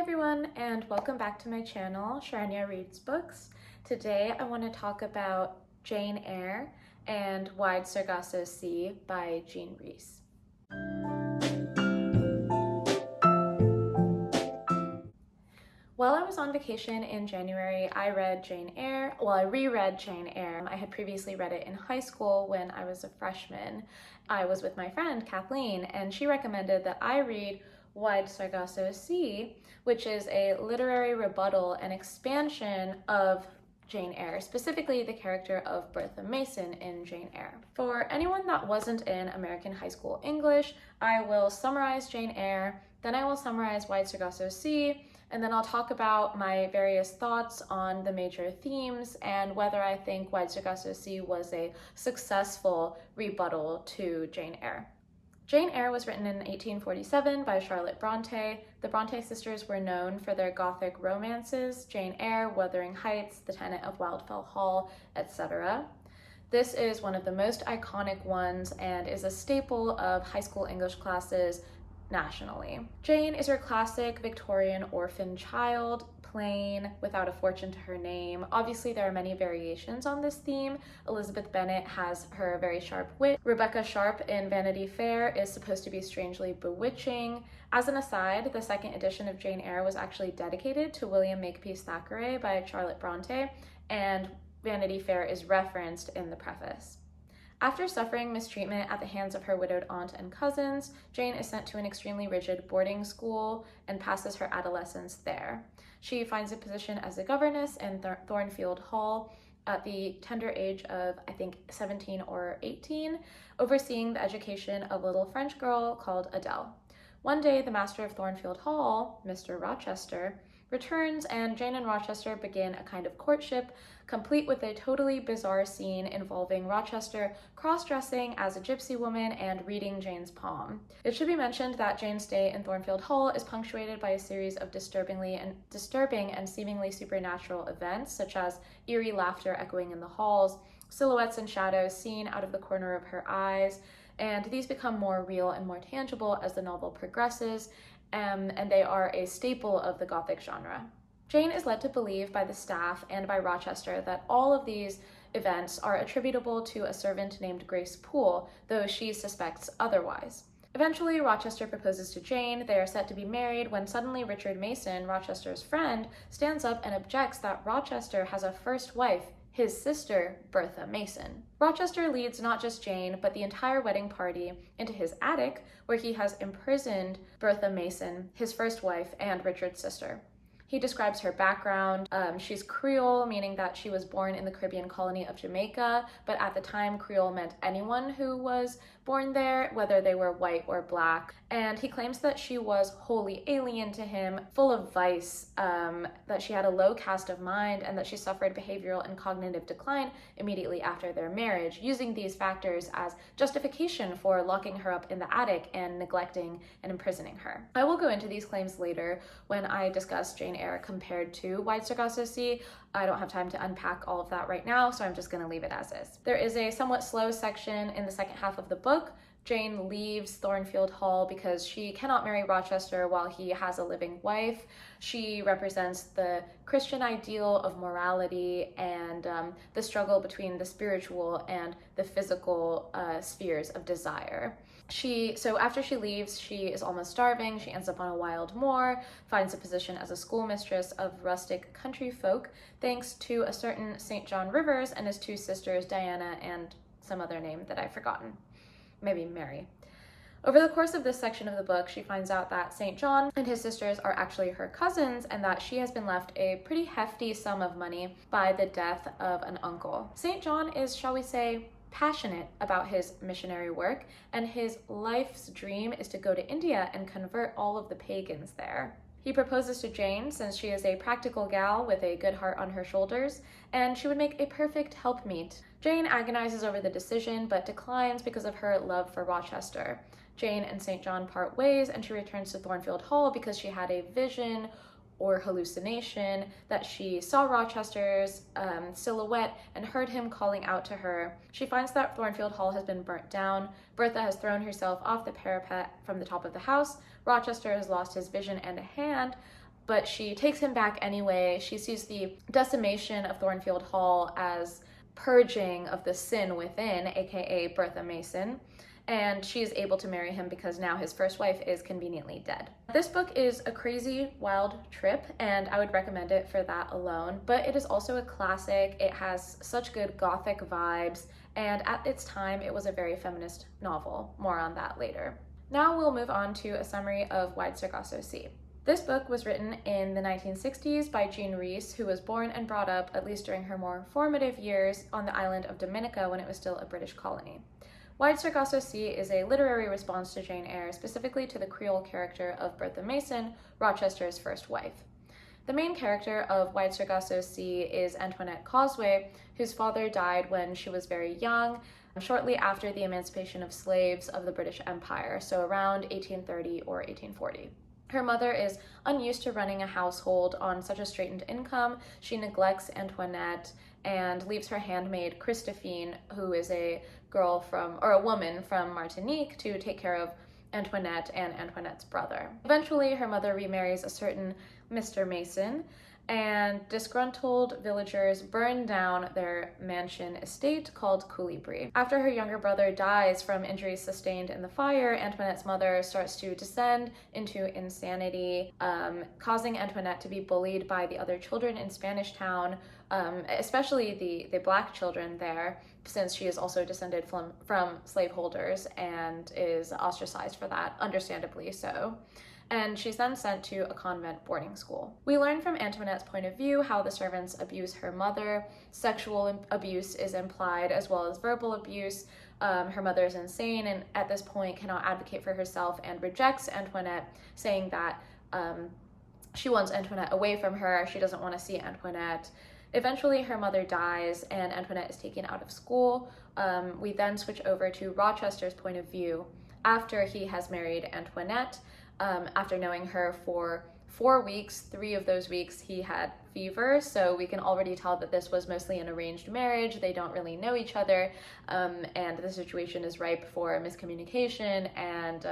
everyone, and welcome back to my channel, Jean Reads Books. Today I want to talk about Jane Eyre and Wide Sargasso Sea by Jean Rhys. While I was on vacation in January, I read Jane Eyre. Well, I reread Jane Eyre. I had previously read it in high school when I was a freshman. I was with my friend Kathleen, and she recommended that I read Wide Sargasso Sea, which is a literary rebuttal and expansion of Jane Eyre, specifically the character of Bertha Mason in Jane Eyre. For anyone that wasn't in American high school English, I will summarize Jane Eyre, then I will summarize Wide Sargasso Sea, and then I'll talk about my various thoughts on the major themes and whether I think Wide Sargasso Sea was a successful rebuttal to Jane Eyre. Jane Eyre was written in 1847 by Charlotte Bronte. The Bronte sisters were known for their Gothic romances, Jane Eyre, Wuthering Heights, The Tenant of Wildfell Hall, etc. This is one of the most iconic ones and is a staple of high school English classes nationally. Jane is your classic Victorian orphan child, plain, without a fortune to her name. Obviously, there are many variations on this theme. Elizabeth Bennet has her very sharp wit. Rebecca Sharp in Vanity Fair is supposed to be strangely bewitching. As an aside, the second edition of Jane Eyre was actually dedicated to William Makepeace Thackeray by Charlotte Bronte, and Vanity Fair is referenced in the preface. After suffering mistreatment at the hands of her widowed aunt and cousins, Jane is sent to an extremely rigid boarding school and passes her adolescence there. She finds a position as a governess in Thornfield Hall at the tender age of, I think, 17 or 18, overseeing the education of a little French girl called Adele. One day, the master of Thornfield Hall, Mr. Rochester, returns, and Jane and Rochester begin a kind of courtship, complete with a totally bizarre scene involving Rochester cross-dressing as a gypsy woman and reading Jane's palm. It should be mentioned that Jane's stay in Thornfield Hall is punctuated by a series of disturbing and seemingly supernatural events, such as eerie laughter echoing in the halls, silhouettes and shadows seen out of the corner of her eyes, and these become more real and more tangible as the novel progresses, and they are a staple of the Gothic genre. Jane is led to believe by the staff and by Rochester that all of these events are attributable to a servant named Grace Poole, though she suspects otherwise. Eventually, Rochester proposes to Jane. They are set to be married when suddenly Richard Mason, Rochester's friend, stands up and objects that Rochester has a first wife, his sister, Bertha Mason. Rochester leads not just Jane, but the entire wedding party into his attic, where he has imprisoned Bertha Mason, his first wife, and Richard's sister. He describes her background. She's Creole, meaning that she was born in the Caribbean colony of Jamaica, but at the time, Creole meant anyone who was born there, whether they were white or black. And he claims that she was wholly alien to him, full of vice, that she had a low cast of mind, and that she suffered behavioral and cognitive decline immediately after their marriage, using these factors as justification for locking her up in the attic and neglecting and imprisoning her. I will go into these claims later when I discuss Jane Eyre compared to Wide Sargasso Sea. I don't have time to unpack all of that right now, so I'm just going to leave it as is. There is a somewhat slow section in the second half of the book. Jane leaves Thornfield Hall because she cannot marry Rochester while he has a living wife. She represents the Christian ideal of morality and the struggle between the spiritual and the physical spheres of desire. So after she leaves, she is almost starving. She ends up on a wild moor, finds a position as a schoolmistress of rustic country folk, thanks to a certain St. John Rivers and his two sisters, Diana and some other name that I've forgotten. Maybe Mary. Over the course of this section of the book, she finds out that St. John and his sisters are actually her cousins and that she has been left a pretty hefty sum of money by the death of an uncle. St. John is, shall we say, passionate about his missionary work, and his life's dream is to go to India and convert all of the pagans there. He proposes to Jane since she is a practical gal with a good heart on her shoulders, and she would make a perfect helpmeet. Jane agonizes over the decision, but declines because of her love for Rochester. Jane and St. John part ways, and she returns to Thornfield Hall because she had a vision or hallucination that she saw Rochester's silhouette and heard him calling out to her. She finds that Thornfield Hall has been burnt down. Bertha has thrown herself off the parapet from the top of the house. Rochester has lost his vision and a hand, but she takes him back anyway. She sees the decimation of Thornfield Hall as purging of the sin within, aka Bertha Mason, and she is able to marry him because now his first wife is conveniently dead. This book is a crazy, wild trip, and I would recommend it for that alone, but it is also a classic. It has such good gothic vibes, and at its time, it was a very feminist novel. More on that later. Now we'll move on to a summary of Wide Sargasso Sea. This book was written in the 1960s by Jean Rhys, who was born and brought up, at least during her more formative years, on the island of Dominica when it was still a British colony. Wide Sargasso Sea is a literary response to Jane Eyre, specifically to the Creole character of Bertha Mason, Rochester's first wife. The main character of Wide Sargasso Sea is Antoinette Causeway, whose father died when she was very young, shortly after the emancipation of slaves of the British Empire, so around 1830 or 1840. Her mother is unused to running a household on such a straitened income. She neglects Antoinette and leaves her handmaid Christophine, who is a woman from Martinique, to take care of Antoinette and Antoinette's brother. Eventually, her mother remarries a certain Mr. Mason, and disgruntled villagers burn down their mansion estate called Coulibrey. After her younger brother dies from injuries sustained in the fire, Antoinette's mother starts to descend into insanity, causing Antoinette to be bullied by the other children in Spanish Town, especially the black children there, since she is also descended from slaveholders and is ostracized for that, understandably so. And she's then sent to a convent boarding school. We learn from Antoinette's point of view how the servants abuse her mother. Sexual abuse is implied, as well as verbal abuse. Her mother is insane and at this point cannot advocate for herself and rejects Antoinette, saying that she wants Antoinette away from her. She doesn't want to see Antoinette. Eventually, her mother dies and Antoinette is taken out of school. We then switch over to Rochester's point of view after he has married Antoinette. After knowing her for 4 weeks, 3 of those weeks he had fever, so we can already tell that this was mostly an arranged marriage. They don't really know each other, and the situation is ripe for miscommunication and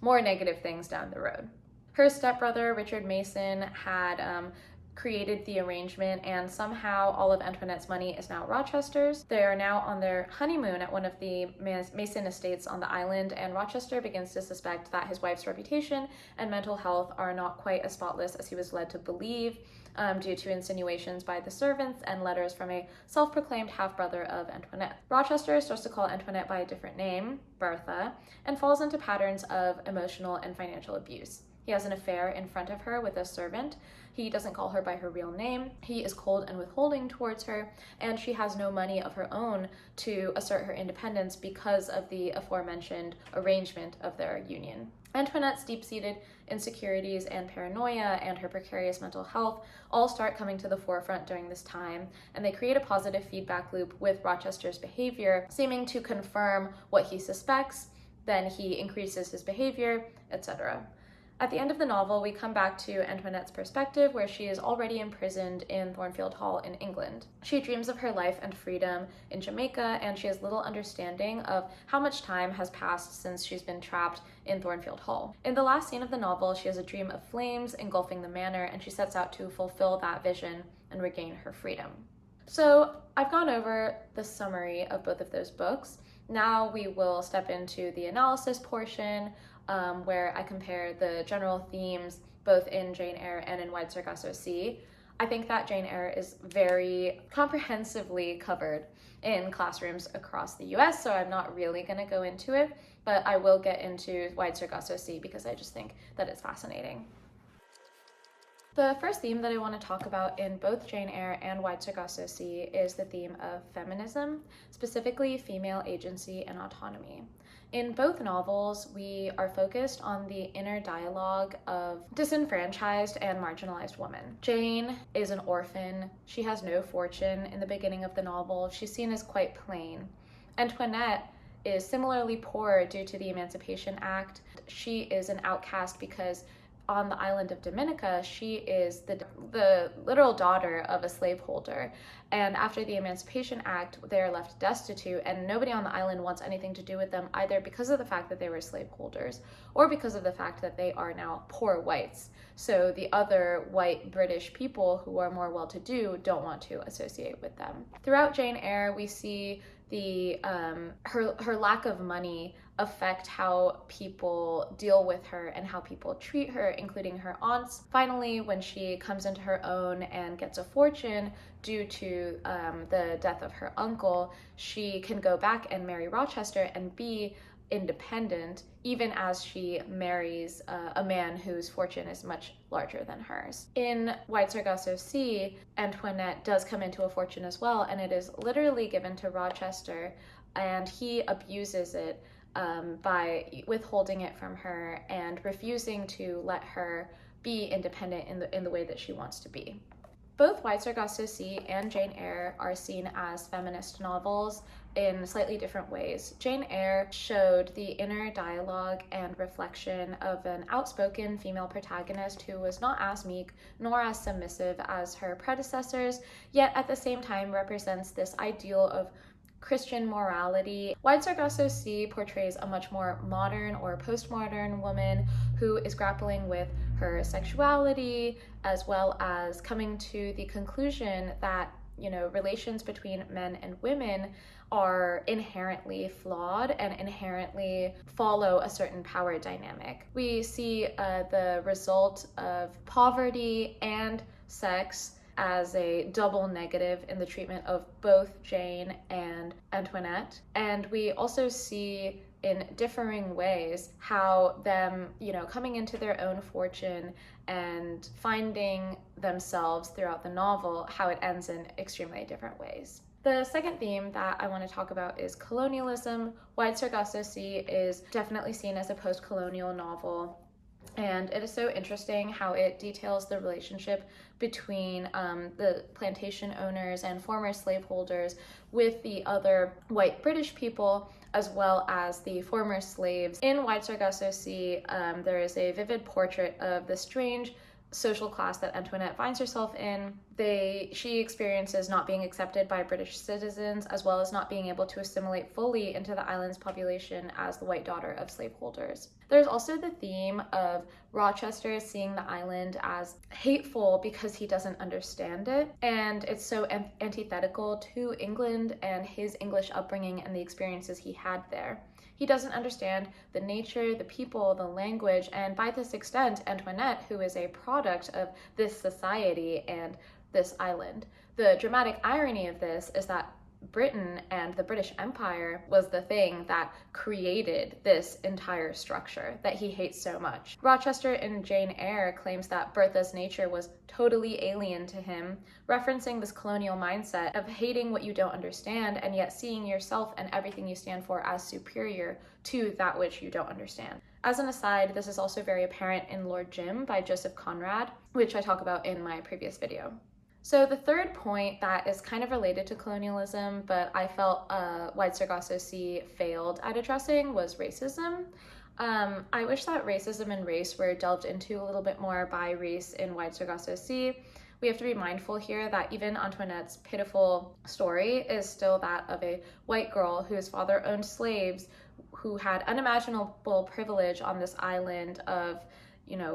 more negative things down the road. Her stepbrother, Richard Mason, had created the arrangement, and somehow all of Antoinette's money is now Rochester's. They are now on their honeymoon at one of the Mason estates on the island, and Rochester begins to suspect that his wife's reputation and mental health are not quite as spotless as he was led to believe, due to insinuations by the servants and letters from a self-proclaimed half-brother of Antoinette. Rochester starts to call Antoinette by a different name, Bertha, and falls into patterns of emotional and financial abuse. He has an affair in front of her with a servant. He doesn't call her by her real name. He is cold and withholding towards her, and she has no money of her own to assert her independence because of the aforementioned arrangement of their union. Antoinette's deep-seated insecurities and paranoia and her precarious mental health all start coming to the forefront during this time, and they create a positive feedback loop with Rochester's behavior, seeming to confirm what he suspects, then he increases his behavior, etc. At the end of the novel, we come back to Antoinette's perspective, where she is already imprisoned in Thornfield Hall in England. She dreams of her life and freedom in Jamaica, and she has little understanding of how much time has passed since she's been trapped in Thornfield Hall. In the last scene of the novel, she has a dream of flames engulfing the manor, and she sets out to fulfill that vision and regain her freedom. So I've gone over the summary of both of those books. Now we will step into the analysis portion, where I compare the general themes both in Jane Eyre and in Wide Sargasso Sea. I think that Jane Eyre is very comprehensively covered in classrooms across the US, so I'm not really going to go into it, but I will get into Wide Sargasso Sea because I just think that it's fascinating. The first theme that I want to talk about in both Jane Eyre and Wide Sargasso Sea is the theme of feminism, specifically female agency and autonomy. In both novels, we are focused on the inner dialogue of disenfranchised and marginalized women. Jane is an orphan. She has no fortune in the beginning of the novel. She's seen as quite plain. Antoinette is similarly poor due to the Emancipation Act. She is an outcast because on the island of Dominica, she is the literal daughter of a slaveholder. And after the Emancipation Act, they're left destitute, and nobody on the island wants anything to do with them, either because of the fact that they were slaveholders or because of the fact that they are now poor whites. So the other white British people who are more well-to-do don't want to associate with them. Throughout Jane Eyre, we see her lack of money affect how people deal with her and how people treat her, including her aunts. Finally, when she comes into her own and gets a fortune due to the death of her uncle, she can go back and marry Rochester and be independent, even as she marries a man whose fortune is much larger than hers. In Wide Sargasso Sea, Antoinette does come into a fortune as well, and it is literally given to Rochester, and he abuses it by withholding it from her and refusing to let her be independent in the way that she wants to be. Both Wide Sargasso Sea and Jane Eyre are seen as feminist novels in slightly different ways. Jane Eyre showed the inner dialogue and reflection of an outspoken female protagonist who was not as meek nor as submissive as her predecessors, yet at the same time represents this ideal of Christian morality. Wide Sargasso Sea portrays a much more modern or postmodern woman who is grappling with her sexuality, as well as coming to the conclusion that, relations between men and women are inherently flawed and inherently follow a certain power dynamic. We see the result of poverty and sex as a double negative in the treatment of both Jane and Antoinette. And we also see in differing ways how them, coming into their own fortune and finding themselves throughout the novel, how it ends in extremely different ways. The second theme that I want to talk about is colonialism. Wide Sargasso Sea is definitely seen as a post-colonial novel. And it is so interesting how it details the relationship between the plantation owners and former slaveholders with the other white British people, as well as the former slaves. In Wide Sargasso Sea, there is a vivid portrait of the strange social class that Antoinette finds herself in. She experiences not being accepted by British citizens, as well as not being able to assimilate fully into the island's population as the white daughter of slaveholders. There's also the theme of Rochester seeing the island as hateful because he doesn't understand it, and it's so antithetical to England and his English upbringing and the experiences he had there. He doesn't understand the nature, the people, the language, and by this extent, Antoinette, who is a product of this society and this island. The dramatic irony of this is that Britain and the British Empire was the thing that created this entire structure that he hates so much. Rochester in Jane Eyre claims that Bertha's nature was totally alien to him, referencing this colonial mindset of hating what you don't understand and yet seeing yourself and everything you stand for as superior to that which you don't understand. As an aside, this is also very apparent in Lord Jim by Joseph Conrad, which I talk about in my previous video. So the third point that is kind of related to colonialism, but I felt Wide Sargasso Sea failed at addressing, was racism. I wish that racism and race were delved into a little bit more by Rhys in Wide Sargasso Sea. We have to be mindful here that even Antoinette's pitiful story is still that of a white girl whose father owned slaves who had unimaginable privilege on this island of,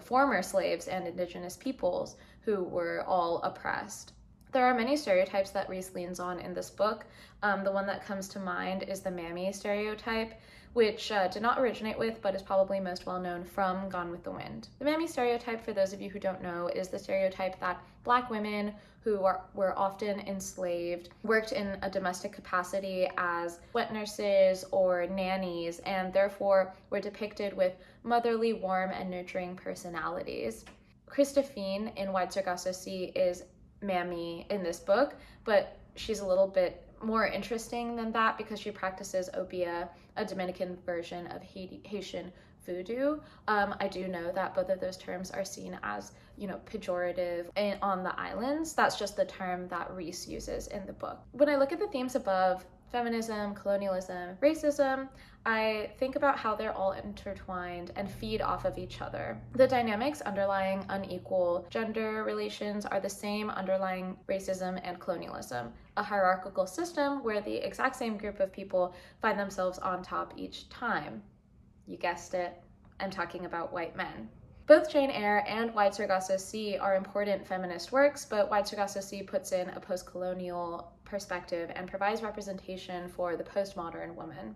former slaves and indigenous peoples who were all oppressed. There are many stereotypes that Rhys leans on in this book. The one that comes to mind is the mammy stereotype, which did not originate with, but is probably most well known from Gone with the Wind. The mammy stereotype, for those of you who don't know, is the stereotype that Black women who were often enslaved worked in a domestic capacity as wet nurses or nannies, and therefore were depicted with motherly, warm, and nurturing personalities. Christophine in Wide Sargasso Sea is mammy in this book, but she's a little bit more interesting than that because she practices obeah, a Dominican version of Haitian voodoo. I do know that both of those terms are seen as, pejorative on the islands. That's just the term that Rhys uses in the book. When I look at the themes above, feminism, colonialism, racism, I think about how they're all intertwined and feed off of each other. The dynamics underlying unequal gender relations are the same underlying racism and colonialism, a hierarchical system where the exact same group of people find themselves on top each time. You guessed it, I'm talking about white men. Both Jane Eyre and Wide Sargasso Sea are important feminist works, but Wide Sargasso Sea puts in a post-colonial perspective and provides representation for the postmodern woman.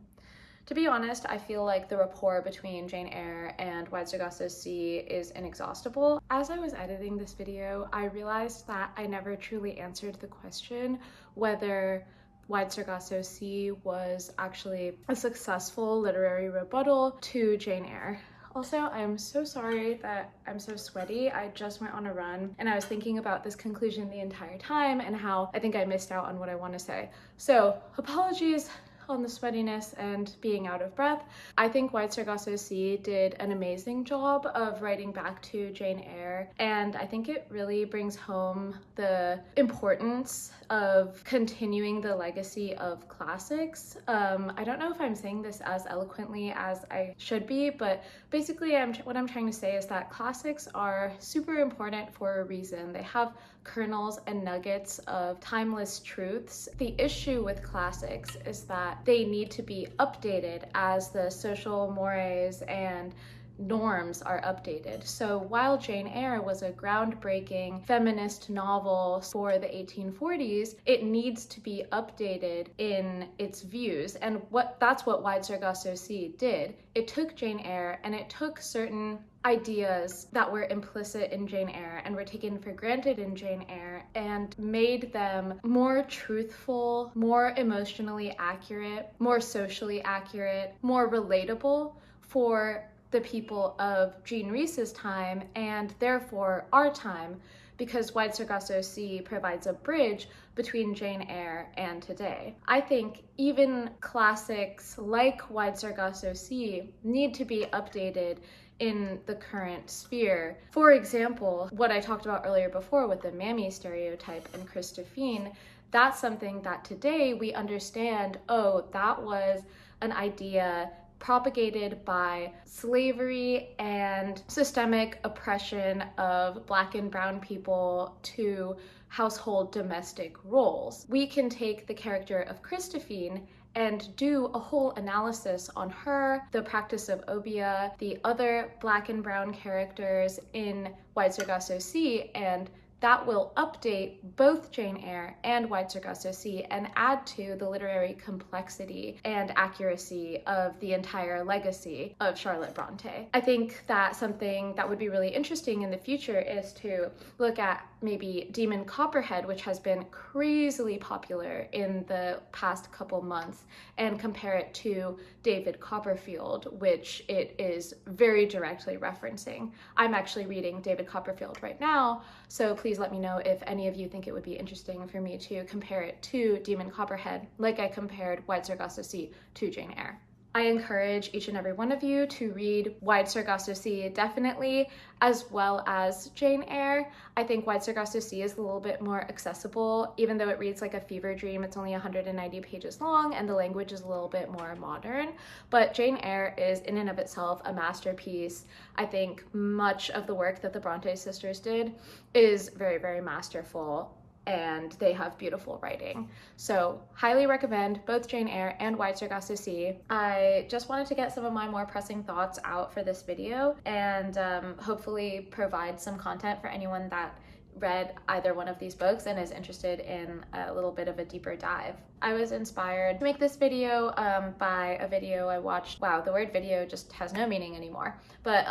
To be honest, I feel like the rapport between Jane Eyre and Wide Sargasso Sea is inexhaustible. As I was editing this video, I realized that I never truly answered the question whether Wide Sargasso Sea was actually a successful literary rebuttal to Jane Eyre. Also, I'm so sorry that I'm so sweaty. I just went on a run and I was thinking about this conclusion the entire time and how I think I missed out on what I want to say. So apologies on the sweatiness and being out of breath. I think Wide Sargasso Sea did an amazing job of writing back to Jane Eyre, and I think it really brings home the importance of continuing the legacy of classics. I don't know if I'm saying this as eloquently as I should be, but basically what I'm trying to say is that classics are super important for a reason. They have kernels and nuggets of timeless truths. The issue with classics is that they need to be updated as the social mores and norms are updated. So while Jane Eyre was a groundbreaking feminist novel for the 1840s, it needs to be updated in its views. And that's what Wide Sargasso Sea did. It took Jane Eyre and it took certain ideas that were implicit in Jane Eyre and were taken for granted in Jane Eyre and made them more truthful, more emotionally accurate, more socially accurate, more relatable for the people of Jean Rhys's time and therefore our time, because Wide Sargasso Sea provides a bridge between Jane Eyre and today. I think even classics like Wide Sargasso Sea need to be updated in the current sphere. For example, what I talked about earlier before with the mammy stereotype and Christophine, that's something that today we understand, oh, that was an idea propagated by slavery and systemic oppression of Black and brown people to household domestic roles. We can take the character of Christophine and do a whole analysis on her, the practice of obeah, the other Black and brown characters in Wide Sargasso Sea, and that will update both Jane Eyre and Wide Sargasso Sea and add to the literary complexity and accuracy of the entire legacy of Charlotte Bronte. I think that something that would be really interesting in the future is to look at maybe Demon Copperhead, which has been crazily popular in the past couple months, and compare it to David Copperfield, which it is very directly referencing. I'm actually reading David Copperfield right now, so please let me know if any of you think it would be interesting for me to compare it to Demon Copperhead, like I compared Wide Sargasso Sea to Jane Eyre. I encourage each and every one of you to read Wide Sargasso Sea, definitely, as well as Jane Eyre. I think Wide Sargasso Sea is a little bit more accessible, even though it reads like a fever dream. It's only 190 pages long and the language is a little bit more modern, but Jane Eyre is in and of itself a masterpiece. I think much of the work that the Bronte sisters did is very, very masterful, and they have beautiful writing. So highly recommend both Jane Eyre and Wide Sargasso Sea. I just wanted to get some of my more pressing thoughts out for this video and hopefully provide some content for anyone that read either one of these books and is interested in a little bit of a deeper dive. I was inspired to make this video by a video I watched. Wow, the word video just has no meaning anymore. But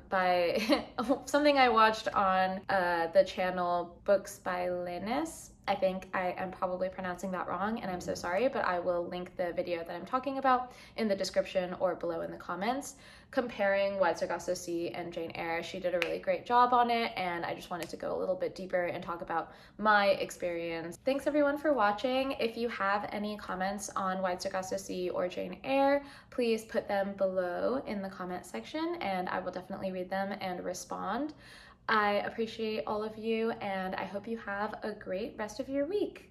by something I watched on the channel Books by Linus. I think I am probably pronouncing that wrong and I'm so sorry, but I will link the video that I'm talking about in the description or below in the comments, comparing Wide Sargasso Sea and Jane Eyre. She did a really great job on it, and I just wanted to go a little bit deeper and talk about my experience. Thanks everyone for watching. If you have any comments on Wide Sargasso Sea or Jane Eyre, please put them below in the comment section and I will definitely read them and respond. I appreciate all of you and I hope you have a great rest of your week.